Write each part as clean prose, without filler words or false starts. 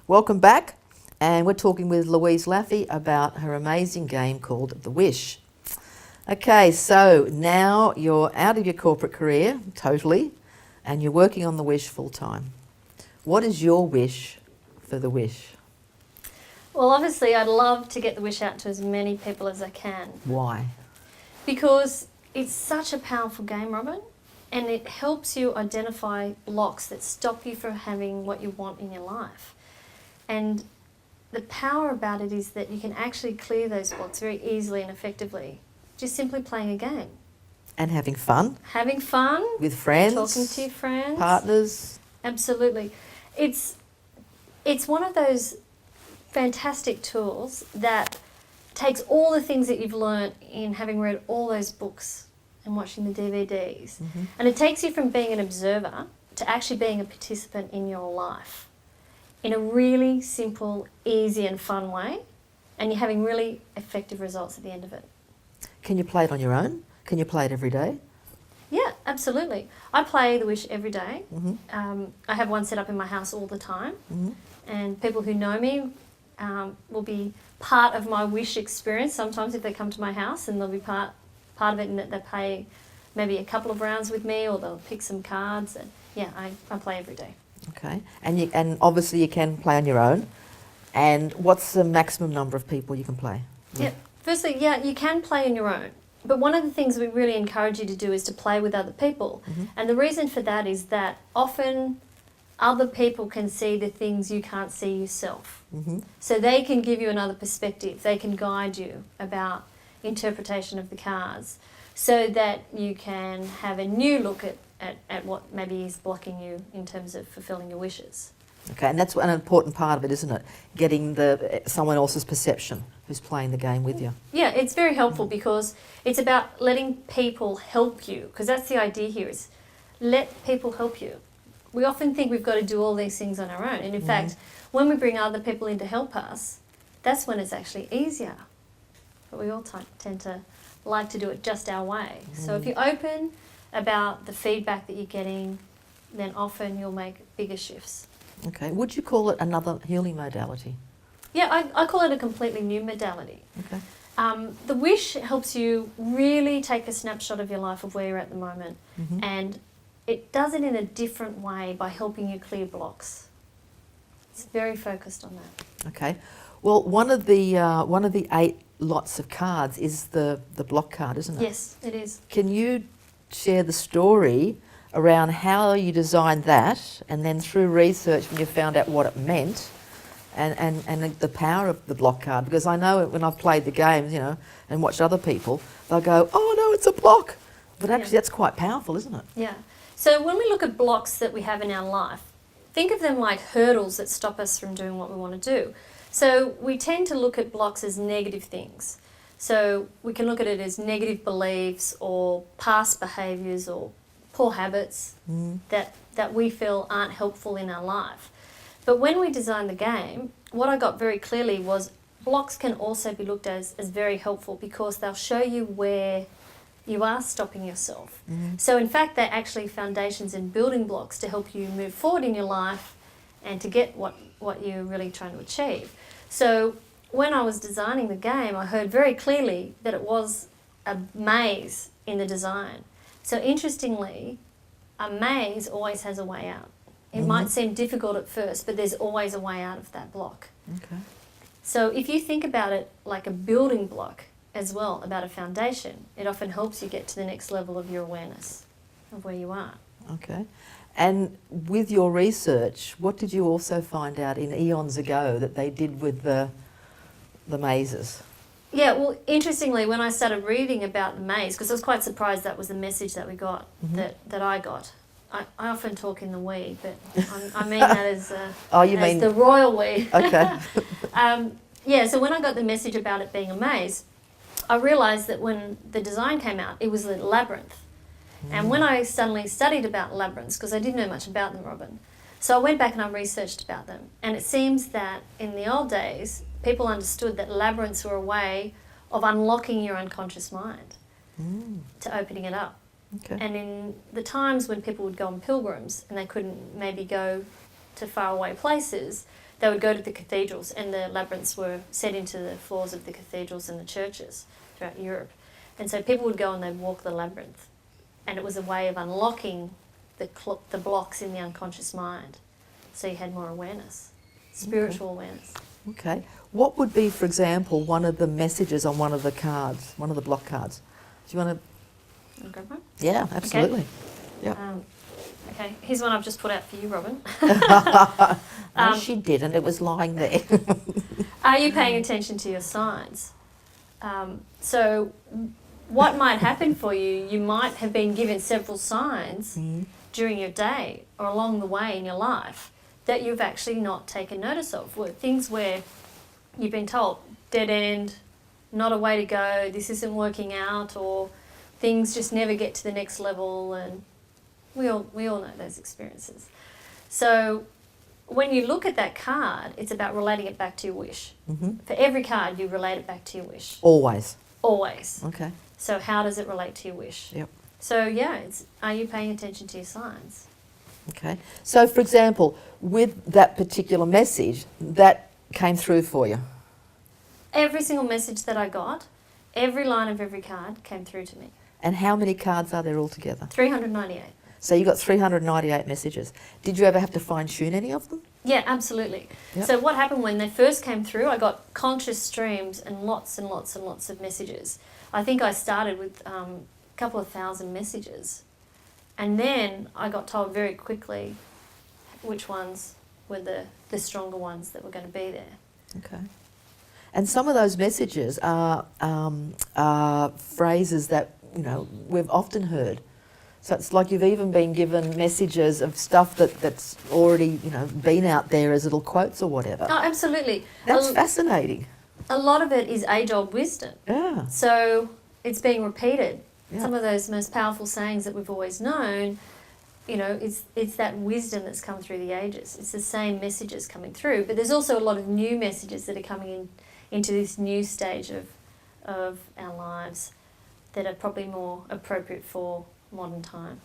Welcome back, and we're talking with Louise Laffey about her amazing game called The Wish. Okay, so now you're out of your corporate career, totally, and you're working on The Wish full time. What is your wish for The Wish? Well, obviously, I'd love to get The Wish out to as many people as I can. Why? Because it's such a powerful game, Robyn, and it helps you identify blocks that stop you from having what you want in your life. And the power about it is that you can actually clear those blocks very easily and effectively, just simply playing a game. And having fun? Having fun. With friends? Talking to your friends. Partners? Absolutely. It's one of those fantastic tools that takes all the things that you've learnt in having read all those books and watching the DVDs. Mm-hmm. And it takes you from being an observer to actually being a participant in your life in a really simple, easy and fun way, and you're having really effective results at the end of it. Can you play it on your own? Can you play it every day? Yeah, absolutely. I play The Wish every day. Mm-hmm. I have one set up in my house all the time, Mm-hmm. and people who know me will be part of my Wish experience sometimes if they come to my house, and they'll be part of it in that they play maybe a couple of rounds with me, or they'll pick some cards. And yeah, I play every day. Okay, and obviously you can play on your own. And what's the maximum number of people you can play with? Yeah, firstly, yeah, you can play on your own. But one of the things we really encourage you to do is to play with other people. Mm-hmm. And the reason for that is that often other people can see the things you can't see yourself. Mm-hmm. So they can give you another perspective. They can guide you about interpretation of the cards so that you can have a new look at what maybe is blocking you in terms of fulfilling your wishes. Okay, and that's an important part of it, isn't it? Getting someone else's perception who's playing the game with you. Yeah, it's very helpful because it's about letting people help you, because that's the idea here, is let people help you. We often think we've got to do all these things on our own, and in fact, when we bring other people in to help us, that's when it's actually easier. But we all tend to like to do it just our way. So if you're open about the feedback that you're getting, then often you'll make bigger shifts. Okay, would you call it another healing modality? Yeah, I call it a completely new modality. Okay. The Wish helps you really take a snapshot of your life, of where you're at the moment, Mm-hmm. and it does it in a different way by helping you clear blocks. It's very focused on that. Okay. Well, one of the 8 lots of cards is the block card, isn't it? Yes, it is. Can you share the story around how you designed that, and then through research when you found out what it meant, and the power of the block card? Because I know when I've played the games, and watched other people, they'll go, "Oh no, it's a block," but actually that's quite powerful, isn't it? Yeah. So when we look at blocks that we have in our life, think of them like hurdles that stop us from doing what we want to do. So we tend to look at blocks as negative things. So we can look at it as negative beliefs or past behaviours or poor habits that we feel aren't helpful in our life. But when we designed the game, what I got very clearly was blocks can also be looked at as very helpful because they'll show you where you are stopping yourself. So in fact, they're actually foundations and building blocks to help you move forward in your life and to get what you're really trying to achieve. So when I was designing the game, I heard very clearly that it was a maze in the design. So interestingly, a maze always has a way out. It might seem difficult at first, but there's always a way out of that block. Okay. So if you think about it like a building block as well, about a foundation, it often helps you get to the next level of your awareness of where you are. Okay. And with your research, what did you also find out in eons ago that they did with the mazes? Yeah, well, interestingly, when I started reading about the maze, because I was quite surprised that was the message that we got, that I got. I often talk in the we, but I mean that as, as the royal we. Okay. Yeah, so when I got the message about it being a maze, I realised that when the design came out, it was a labyrinth. And when I suddenly studied about labyrinths, because I didn't know much about them, Robyn, so I went back and I researched about them. And it seems that in the old days, people understood that labyrinths were a way of unlocking your unconscious mind to opening it up. Okay. And in the times when people would go on pilgrims and they couldn't maybe go to faraway places, they would go to the cathedrals, and the labyrinths were set into the floors of the cathedrals and the churches throughout Europe. And so people would go and they'd walk the labyrinth, and it was a way of unlocking the blocks in the unconscious mind. So you had more awareness, spiritual awareness. Okay. What would be, for example, one of the messages on one of the cards, one of the block cards? Do you want Wanna grab one? to? Yeah, absolutely. Yeah. Okay, here's one I've just put out for you, Robyn. No, she didn't. It was lying there. Are you paying attention to your signs? So what might happen for you, you might have been given several signs during your day or along the way in your life that you've actually not taken notice of. Things where you've been told, dead end, not a way to go, this isn't working out, or things just never get to the next level, and we all know those experiences. So when you look at that card, it's about relating it back to your wish. For every card, you relate it back to your wish. Always. Always. Okay. So how does it relate to your wish? Yep. So yeah, are you paying attention to your signs? Okay. So, for example, with that particular message, that came through for you. Every single message that I got, every line of every card came through to me. And how many cards are there altogether? 398. So you got 398 messages. Did you ever have to fine-tune any of them? Yeah, absolutely. Yep. So what happened when they first came through, I got conscious streams and lots and lots and lots of messages. I think I started with a couple of thousand messages. And then I got told very quickly which ones were the stronger ones that were going to be there. Okay. And some of those messages are phrases that, you know, we've often heard. So it's like you've even been given messages of stuff that's already, you know, been out there as little quotes or whatever. Oh, absolutely. That's fascinating. A lot of it is age-old wisdom. Yeah. So it's being repeated. Yeah. Some of those most powerful sayings that we've always known, you know, it's that wisdom that's come through the ages. It's the same messages coming through, but there's also a lot of new messages that are coming into this new stage of our lives that are probably more appropriate for modern time.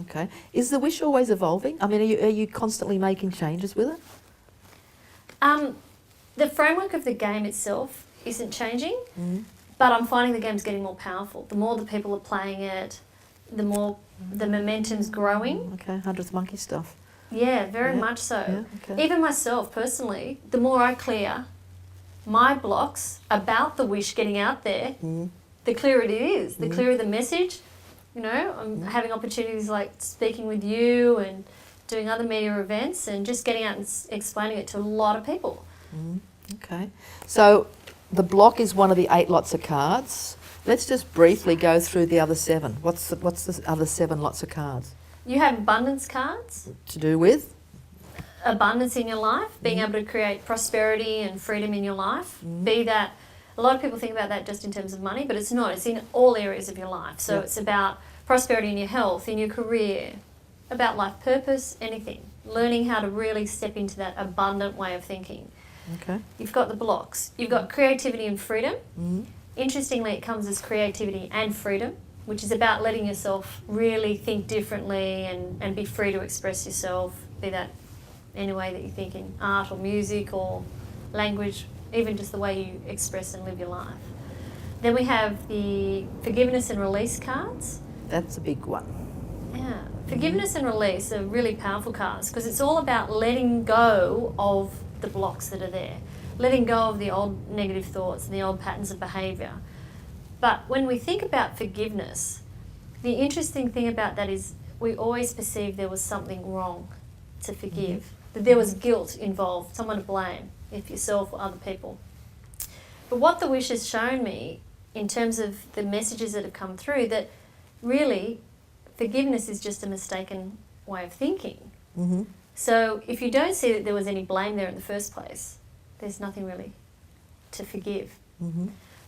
Okay. Is the wish always evolving? I mean, are you constantly making changes with it? The framework of the game itself isn't changing, but I'm finding the game's getting more powerful. The more the people are playing it, the more the momentum's growing. Okay, 100th monkey stuff. Yeah, very much so. Yeah, okay. Even myself, personally, the more I clear my blocks about the wish getting out there, the clearer it is, the clearer the message. You know, I'm having opportunities like speaking with you and doing other media events and just getting out and explaining it to a lot of people. Okay. So the block is one of the 8 lots of cards. Let's just briefly go through the other 7. What's the other 7 lots of cards? You have abundance cards. To do with? Abundance in your life, being able to create prosperity and freedom in your life. Be that, a lot of people think about that just in terms of money, but it's not. It's in all areas of your life. So it's about prosperity in your health, in your career, about life purpose, anything. Learning how to really step into that abundant way of thinking. Okay. You've got the blocks. You've got creativity and freedom. Interestingly, it comes as creativity and freedom, which is about letting yourself really think differently and be free to express yourself, be that any way that you're thinking, art or music or language, even just the way you express and live your life. Then we have the forgiveness and release cards. That's a big one. Yeah, forgiveness and release are really powerful cards because it's all about letting go of the blocks that are there, letting go of the old negative thoughts and the old patterns of behaviour. But when we think about forgiveness, the interesting thing about that is we always perceive there was something wrong to forgive, that there was guilt involved, someone to blame, if yourself or other people. But what the wish has shown me in terms of the messages that have come through, that really forgiveness is just a mistaken way of thinking. So if you don't see that there was any blame there in the first place, there's nothing really to forgive.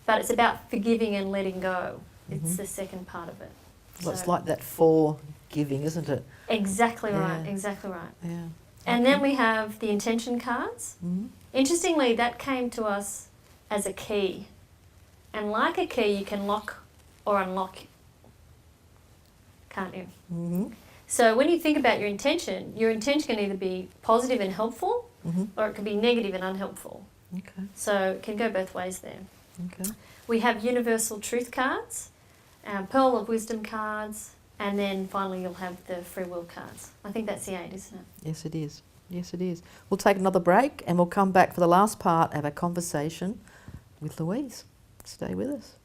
But it's about forgiving and letting go. It's the second part of it. Well, it's like that forgiving, isn't it? Exactly Yeah. right, exactly right. Yeah. And then we have the intention cards. Interestingly, that came to us as a key. And like a key, you can lock or unlock, can't you? So when you think about your intention can either be positive and helpful, or it can be negative and unhelpful. Okay. So it can go both ways there. Okay. We have universal truth cards, pearl of wisdom cards, and then finally you'll have the free will cards. I think that's the 8, isn't it? Yes, it is. Yes, it is. We'll take another break and we'll come back for the last part of our conversation with Louise. Stay with us.